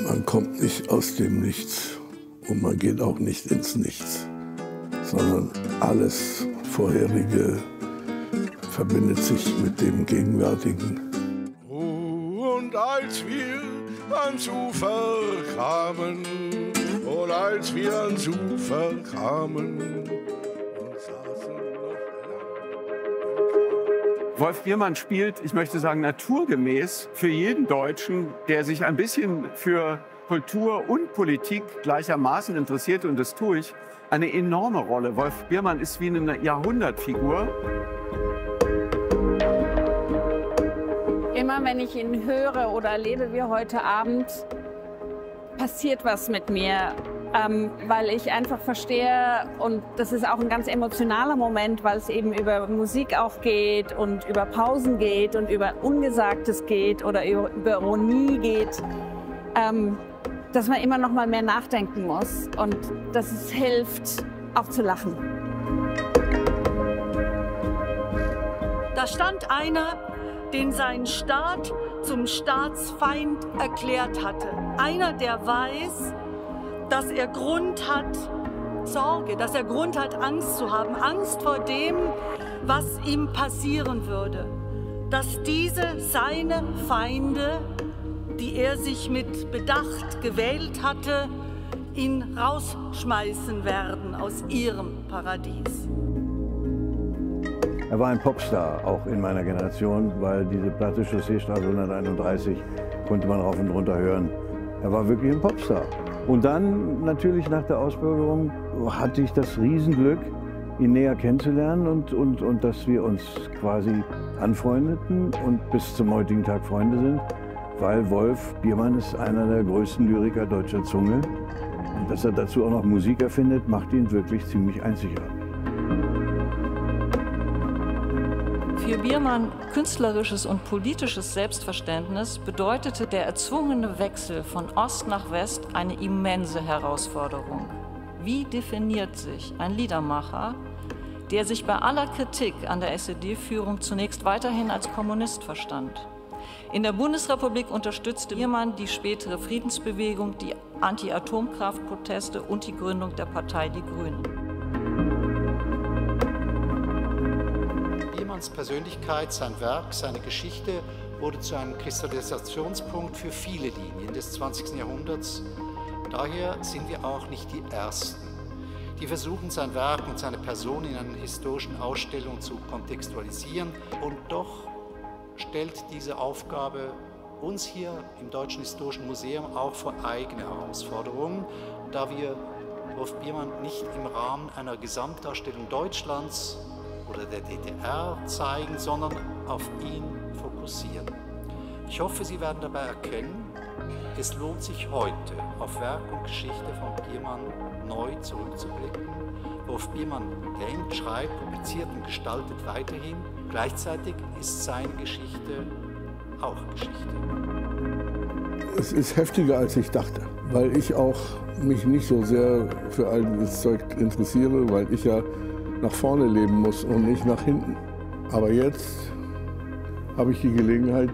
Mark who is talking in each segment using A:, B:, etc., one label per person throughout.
A: Man kommt nicht aus dem Nichts und man geht auch nicht ins Nichts, sondern alles Vorherige verbindet sich mit dem Gegenwärtigen.
B: Und als wir ans Ufer kamen, und als wir ans Ufer kamen und saßen noch
C: Wolf Biermann spielt, ich möchte sagen, naturgemäß für jeden Deutschen, der sich ein bisschen für Kultur und Politik gleichermaßen interessiert, und das tue ich, eine enorme Rolle. Wolf Biermann ist wie eine Jahrhundertfigur.
D: Immer wenn ich ihn höre oder erlebe wie heute Abend, passiert was mit mir, weil ich einfach verstehe, und das ist auch ein ganz emotionaler Moment, weil es eben über Musik auch geht und über Pausen geht und über Ungesagtes geht oder über Ironie geht, dass man immer noch mal mehr nachdenken muss und dass es hilft, auch zu lachen.
E: Da stand einer, den sein Staat zum Staatsfeind erklärt hatte. Einer, der weiß, dass er Grund hat, Sorge, dass er Grund hat, Angst zu haben. Angst vor dem, was ihm passieren würde. Dass diese seine Feinde, die er sich mit Bedacht gewählt hatte, ihn rausschmeißen werden aus ihrem Paradies.
F: Er war ein Popstar, auch in meiner Generation, weil diese Platte Chausseestraße 131 konnte man rauf und runter hören. Er war wirklich ein Popstar. Und dann natürlich nach der Ausbürgerung hatte ich das Riesenglück, ihn näher kennenzulernen und dass wir uns quasi anfreundeten und bis zum heutigen Tag Freunde sind, weil Wolf Biermann ist einer der größten Lyriker deutscher Zunge. Und dass er dazu auch noch Musik erfindet, macht ihn wirklich ziemlich einzigartig.
G: Für Biermann künstlerisches und politisches Selbstverständnis bedeutete der erzwungene Wechsel von Ost nach West eine immense Herausforderung. Wie definiert sich ein Liedermacher, der sich bei aller Kritik an der SED-Führung zunächst weiterhin als Kommunist verstand? In der Bundesrepublik unterstützte Biermann die spätere Friedensbewegung, die Anti-Atomkraftproteste und die Gründung der Partei Die Grünen.
H: Biermanns Persönlichkeit, sein Werk, seine Geschichte wurde zu einem Kristallisationspunkt für viele Linien des 20. Jahrhunderts. Daher sind wir auch nicht die Ersten, die versuchen, sein Werk und seine Person in einer historischen Ausstellung zu kontextualisieren. Und doch stellt diese Aufgabe uns hier im Deutschen Historischen Museum auch vor eigene Herausforderungen, da wir Wolf Biermann nicht im Rahmen einer Gesamtdarstellung Deutschlands oder der DDR zeigen, sondern auf ihn fokussieren. Ich hoffe, Sie werden dabei erkennen, es lohnt sich heute, auf Werk und Geschichte von Biermann neu zurückzublicken. Wolf Biermann denkt, schreibt, publiziert und gestaltet weiterhin. Gleichzeitig ist seine Geschichte auch Geschichte.
A: Es ist heftiger, als ich dachte, weil ich auch mich nicht so sehr für all das Zeug interessiere, weil ich ja nach vorne leben muss und nicht nach hinten. Aber jetzt habe ich die Gelegenheit,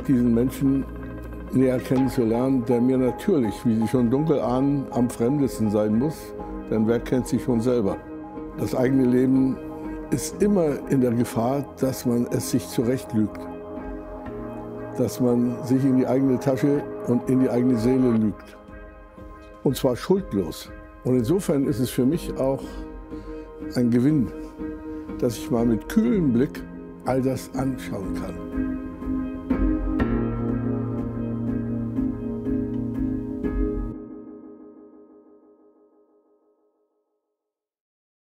A: diesen Menschen näher kennenzulernen, der mir natürlich, wie Sie schon dunkel ahnen, am fremdesten sein muss. Denn wer kennt sich schon selber? Das eigene Leben ist immer in der Gefahr, dass man es sich zurechtlügt. Dass man sich in die eigene Tasche und in die eigene Seele lügt. Und zwar schuldlos. Und insofern ist es für mich auch ein Gewinn, dass ich mal mit kühlem Blick all das anschauen kann.